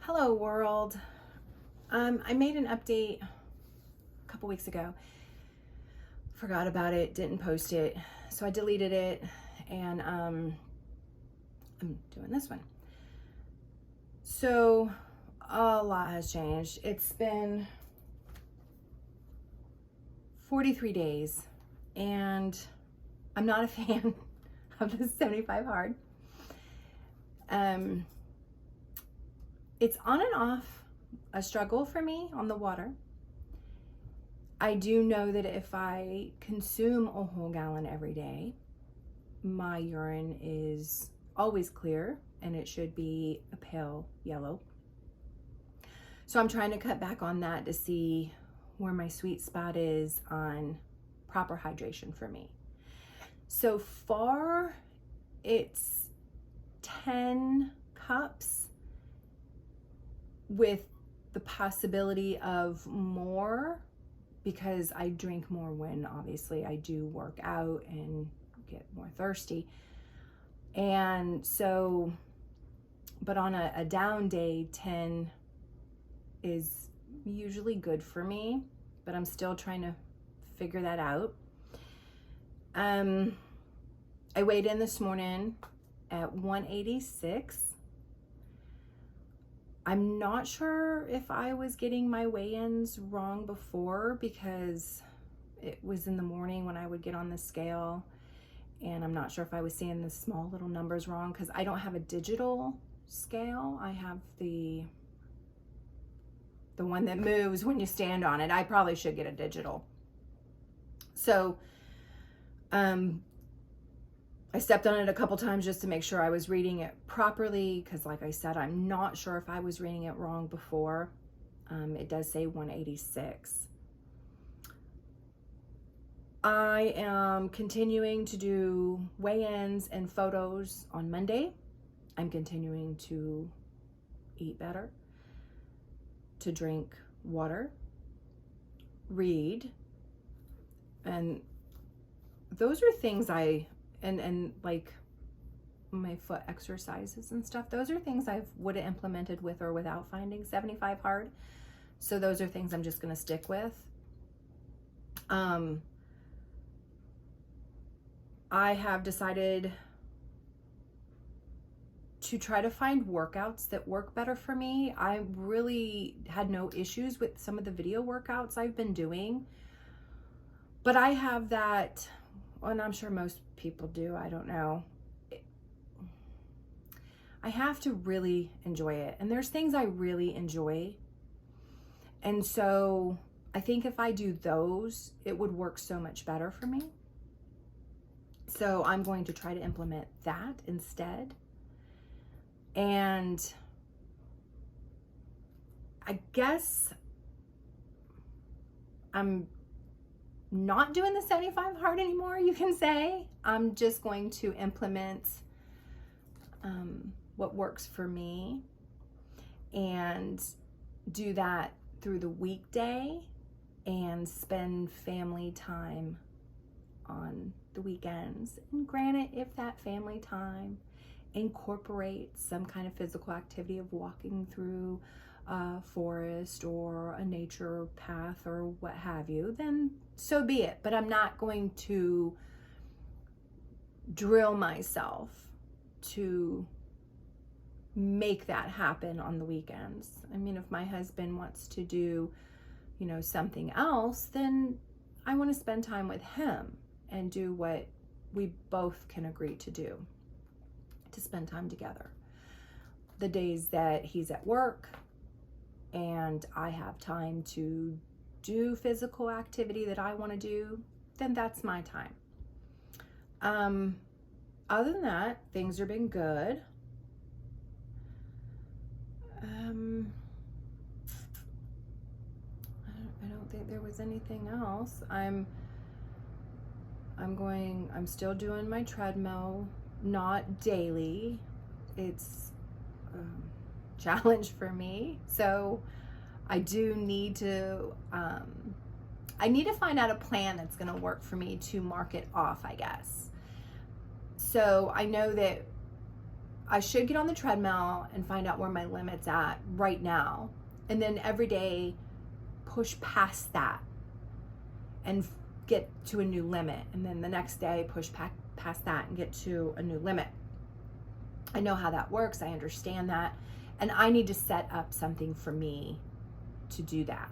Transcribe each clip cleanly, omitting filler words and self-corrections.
Hello world. I made an update a couple weeks ago. Forgot about it, didn't post it. So I deleted it and I'm doing this one. So a lot has changed. It's been 43 days and I'm not a fan of the 75 hard. It's on and off a struggle for me on the water. I do know that if I consume a whole gallon every day, my urine is always clear and it should be a pale yellow. So I'm trying to cut back on that to see where my sweet spot is on proper hydration for me. So far, it's 10 cups with the possibility of more because I drink more when obviously I do work out and get more thirsty. And so, but on a down day, 10 is usually good for me, but I'm still trying to figure that out. I weighed in this morning at 186. I'm not sure if I was getting my weigh-ins wrong before because it was in the morning when I would get on the scale, and I'm not sure if I was seeing the small little numbers wrong because I don't have a digital scale. I have the one that moves when you stand on it. I probably should get a digital. So I stepped on it a couple times just to make sure I was reading it properly because like I said, I'm not sure if I was reading it wrong before. It does say 186. I am continuing to do weigh-ins and photos on Monday. I'm continuing to eat better, to drink water, read, and those are things and like my foot exercises and stuff, those are things I would have implemented with or without finding 75 hard. So those are things I'm just going to stick with. I have decided to try to find workouts that work better for me. I really had no issues with some of the video workouts I've been doing, but I have that, and I'm sure most people do, I don't know. I have to really enjoy it. And there's things I really enjoy. And so I think if I do those, it would work so much better for me. So I'm going to try to implement that instead. And I guess I'm not doing the 75 hard anymore, you can say. I'm just going to implement what works for me and do that through the weekday and spend family time on the weekends. And granted, if that family time incorporates some kind of physical activity of walking through a forest or a nature path or what have you, then so be it. But I'm not going to drill myself to make that happen on the weekends. I mean, if my husband wants to do, something else, then I want to spend time with him and do what we both can agree to do, to spend time together. The days that he's at work and I have time to do physical activity that I want to do, then that's my time. Other than that, things have been good. I don't think there was anything else. I'm still doing my treadmill, not daily. It's a challenge for me. So I do need to, I need to find out a plan that's going to work for me to mark it off, I guess. So I know that I should get on the treadmill and find out where my limit's at right now. And then every day push past that and get to a new limit. And then the next day push past that and get to a new limit. I know how that works. I understand that. And I need to set up something for me to do that.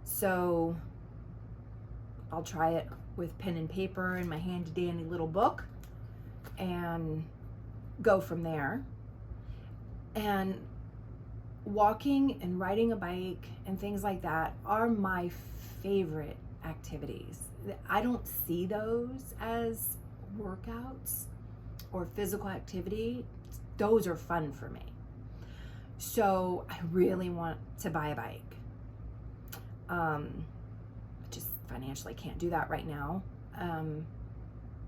So I'll try it with pen and paper and my handy dandy little book and go from there. And walking and riding a bike and things like that are my favorite activities. I don't see those as workouts or physical activity. Those are fun for me. So I really want to buy a bike. Just financially can't do that right now.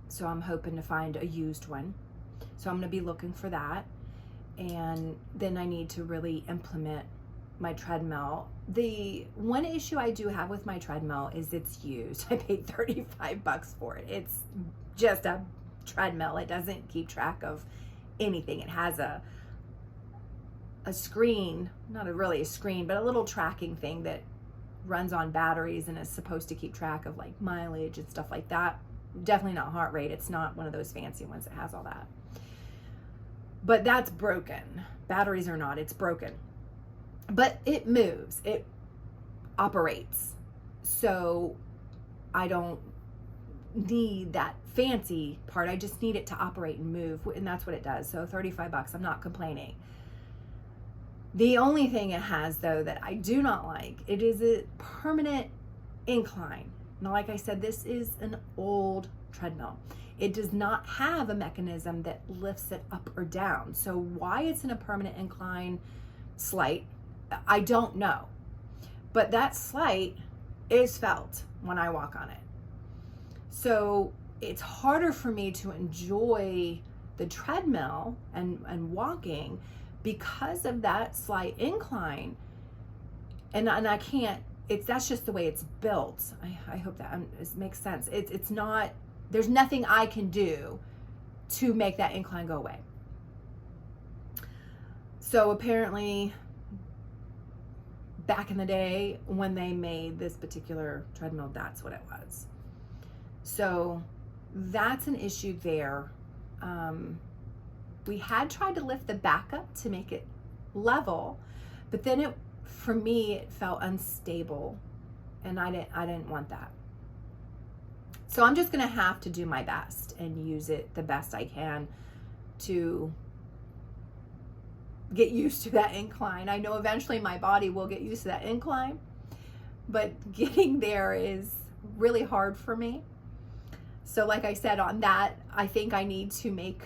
So I'm hoping to find a used one. So I'm going to be looking for that. And then I need to really implement my treadmill. The one issue I do have with my treadmill is it's used. I paid $35 for it. It's just a treadmill. It doesn't keep track of anything. It has a screen, not really a screen, but a little tracking thing that runs on batteries and is supposed to keep track of like mileage and stuff like that. Definitely not heart rate. It's not one of those fancy ones that has all that. But that's broken. Batteries or not, it's broken. But it moves, it operates. So I don't need that fancy part. I just need it to operate and move, and that's what it does. So $35, I'm not complaining. The only thing it has, though, that I do not like, it is a permanent incline. Now, like I said, this is an old treadmill. It does not have a mechanism that lifts it up or down. So why it's in a permanent incline slight, I don't know. But that slight is felt when I walk on it. So it's harder for me to enjoy the treadmill and walking because of that slight incline. And I can't, that's just the way it's built. I hope that makes sense. It's not, there's nothing I can do to make that incline go away. So apparently back in the day when they made this particular treadmill, that's what it was. So that's an issue there. We had tried to lift the back up to make it level, but then for me, it felt unstable, and I didn't want that. So I'm just gonna have to do my best and use it the best I can to get used to that incline. I know eventually my body will get used to that incline, but getting there is really hard for me. So like I said, on that, I think I need to make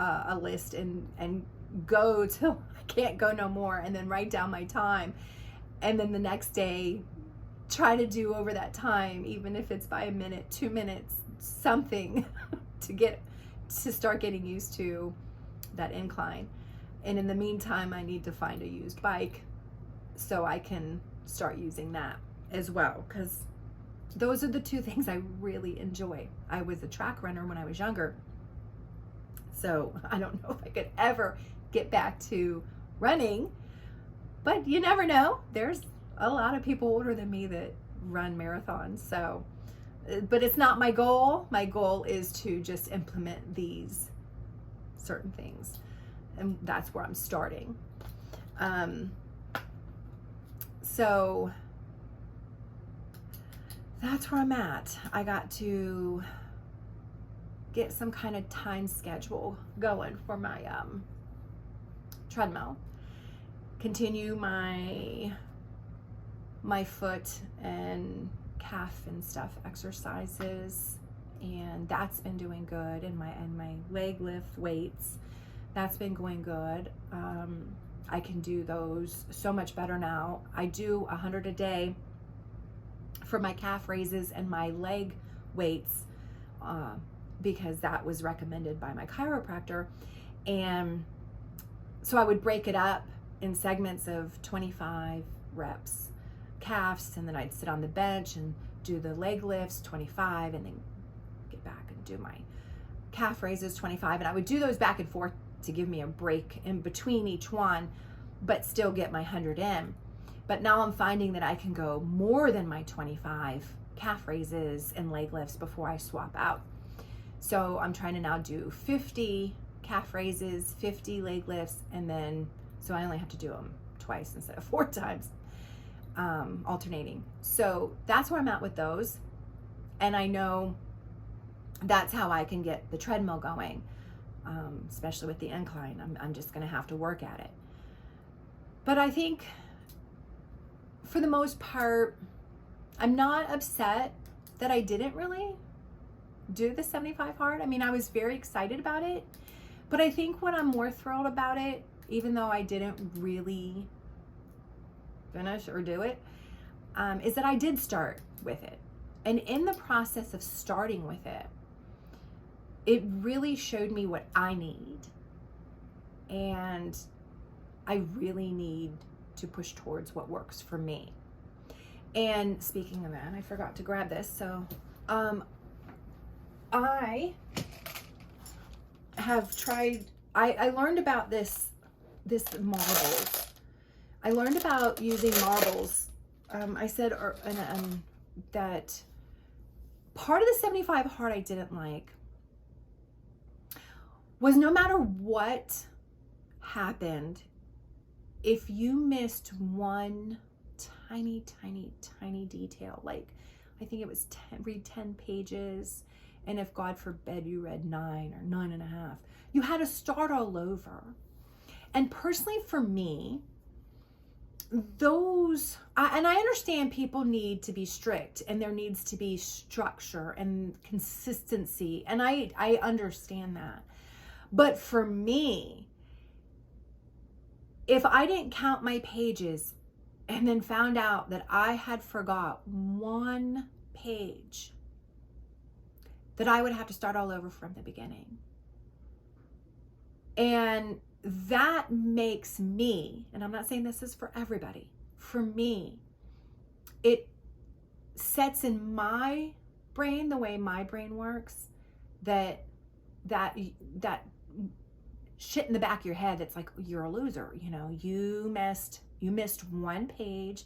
a list and go till I can't go no more, and then write down my time, and then the next day try to do over that time, even if it's by a minute, 2 minutes, something to start getting used to that incline. And in the meantime, I need to find a used bike so I can start using that as well, because those are the two things I really enjoy. I was a track runner when I was younger, so I don't know if I could ever get back to running, but you never know. There's a lot of people older than me that run marathons, so, but it's not my goal. My goal is to just implement these certain things, and that's where I'm starting. So that's where I'm at. I got to get some kind of time schedule going for my treadmill. Continue my foot and calf and stuff exercises, and that's been doing good. And my leg lift weights, that's been going good. I can do those so much better now. I do 100 a day for my calf raises and my leg weights, because that was recommended by my chiropractor. And so I would break it up in segments of 25 reps calves, and then I'd sit on the bench and do the leg lifts 25, and then get back and do my calf raises 25, and I would do those back and forth to give me a break in between each one, but still get my 100 in. But now I'm finding that I can go more than my 25 calf raises and leg lifts before I swap out. So I'm trying to now do 50 calf raises, 50 leg lifts, and then, so I only have to do them twice instead of 4 times, alternating. So that's where I'm at with those. And I know that's how I can get the treadmill going, especially with the incline. I'm just gonna have to work at it. But I think for the most part, I'm not upset that I didn't really do the 75 hard. I mean, I was very excited about it, but I think what I'm more thrilled about it, even though I didn't really finish or do it, is that I did start with it. And in the process of starting with it, it really showed me what I need. And I really need to push towards what works for me. And speaking of that, I forgot to grab this. So I have tried, I learned about this marbles. I learned about using marbles. I said that part of the 75 hard I didn't like was no matter what happened, if you missed one tiny detail, like I think it was read 10 pages, and if God forbid you read 9 or 9.5, you had to start all over. And personally for me, those, and I understand people need to be strict and there needs to be structure and consistency, and I understand that. But for me, if I didn't count my pages and then found out that I had forgot one page, that I would have to start all over from the beginning. And that makes me, and I'm not saying this is for everybody, for me, it sets in my brain, the way my brain works, that shit in the back of your head that's like, you're a loser, you know, you missed one page,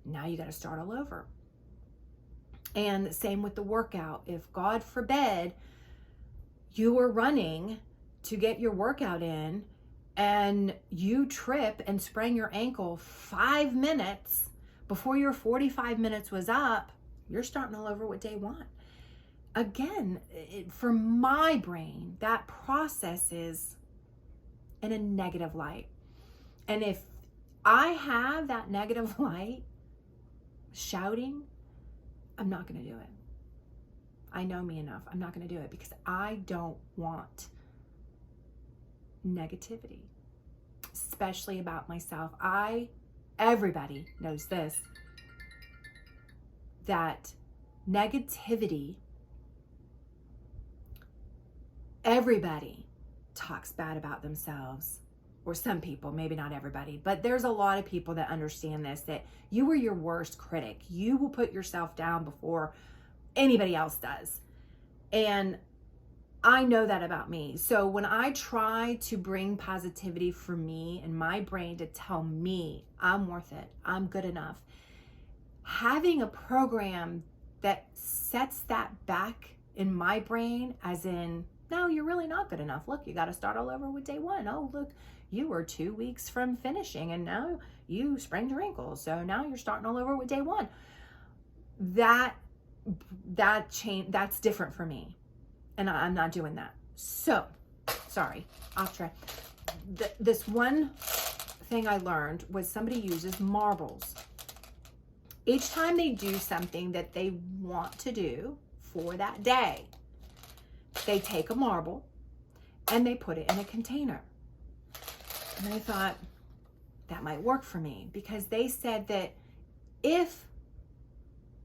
now you got to start all over. And same with the workout. If God forbid you were running to get your workout in and you trip and sprain your ankle 5 minutes before your 45 minutes was up, you're starting all over with day one. Again, for my brain, that process is in a negative light. And if I have that negative light shouting, I'm not going to do it. I know me enough. I'm not going to do it because I don't want negativity, especially about myself. Everybody knows this, that negativity, everybody talks bad about themselves, or some people, maybe not everybody, but there's a lot of people that understand this, that you are your worst critic. You will put yourself down before anybody else does. And I know that about me. So when I try to bring positivity for me and my brain to tell me I'm worth it, I'm good enough, having a program that sets that back in my brain as in, no, you're really not good enough. Look, you got to start all over with day one. Oh, look, you were 2 weeks from finishing and now you sprained your ankle. So now you're starting all over with day one. That change, that's different for me. And I'm not doing that. So, sorry, off track. This one thing I learned was somebody uses marbles. Each time they do something that they want to do for that day, they take a marble and they put it in a container. And I thought that might work for me, because they said that if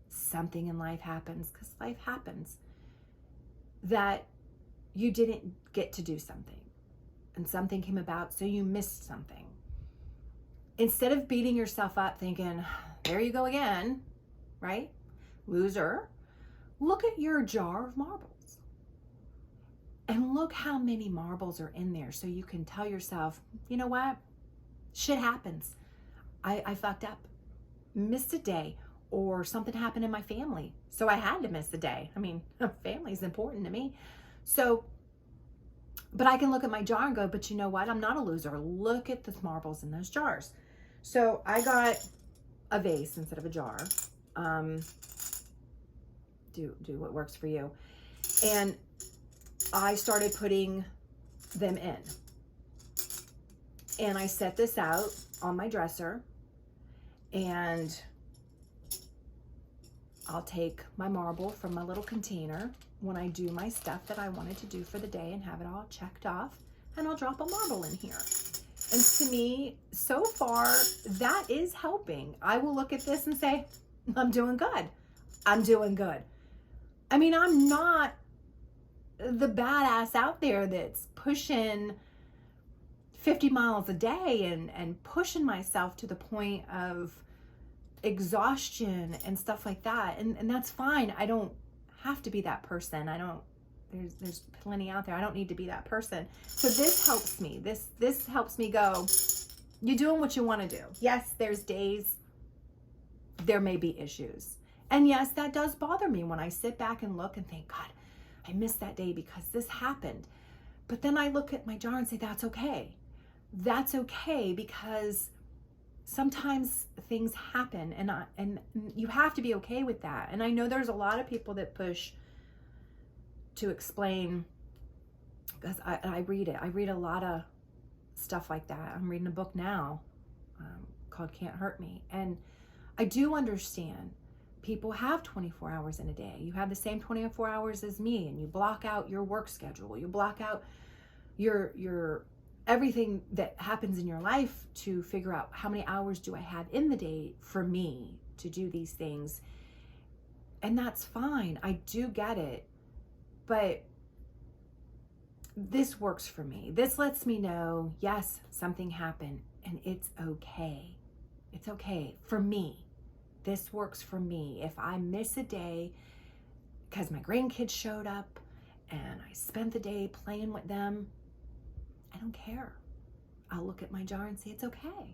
something in life happens, because life happens, that you didn't get to do something and something came about, so you missed something. Instead of beating yourself up thinking, there you go again, right? Loser. Look at your jar of marbles. And look how many marbles are in there. So you can tell yourself, you know what? Shit happens. I fucked up, missed a day, or something happened in my family. So I had to miss a day. I mean, family is important to me. So, but I can look at my jar and go, but you know what? I'm not a loser. Look at the marbles in those jars. So I got a vase instead of a jar. Do what works for you. And I started putting them in. And I set this out on my dresser, and I'll take my marble from my little container when I do my stuff that I wanted to do for the day and have it all checked off, and I'll drop a marble in here. And to me, so far, that is helping. I will look at this and say, I'm doing good. I'm doing good. I mean, I'm not the badass out there that's pushing 50 miles a day and pushing myself to the point of exhaustion and stuff like that. And that's fine. I don't have to be that person. There's plenty out there. I don't need to be that person. So this helps me. This helps me go, you're doing what you want to do. Yes, there's days there may be issues. And yes, that does bother me when I sit back and look and think, God, I missed that day because this happened. But then I look at my jar and say, that's okay. That's okay, because sometimes things happen, and you have to be okay with that. And I know there's a lot of people that push to explain, because I read it. I read a lot of stuff like that. I'm reading a book now called Can't Hurt Me. And I do understand people have 24 hours in a day. You have the same 24 hours as me, and you block out your work schedule. You block out your everything that happens in your life to figure out how many hours do I have in the day for me to do these things. And that's fine. I do get it. But this works for me. This lets me know, yes, something happened and it's okay. It's okay for me. This works for me. If I miss a day because my grandkids showed up and I spent the day playing with them, I don't care. I'll look at my jar and say, it's okay.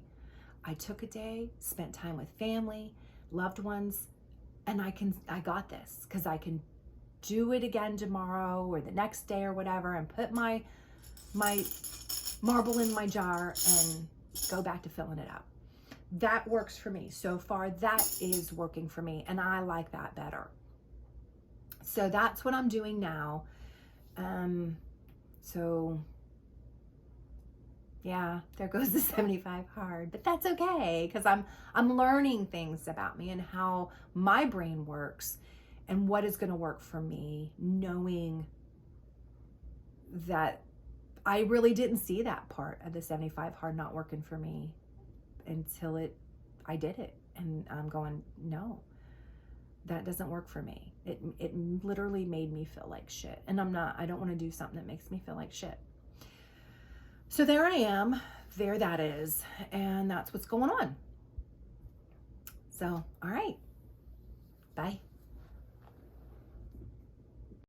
I took a day, spent time with family, loved ones, and I got this, because I can do it again tomorrow or the next day or whatever, and put my marble in my jar and go back to filling it up. That works for me. So far, that is working for me, and I like that better. So that's what I'm doing now. Yeah, there goes the 75 hard, but that's okay, because I'm learning things about me and how my brain works and what is going to work for me, knowing that I really didn't see that part of the 75 hard not working for me until I did it. And I'm going, no, that doesn't work for me. It literally made me feel like shit. And I don't want to do something that makes me feel like shit. So there I am, there that is, and that's what's going on. So, all right, bye.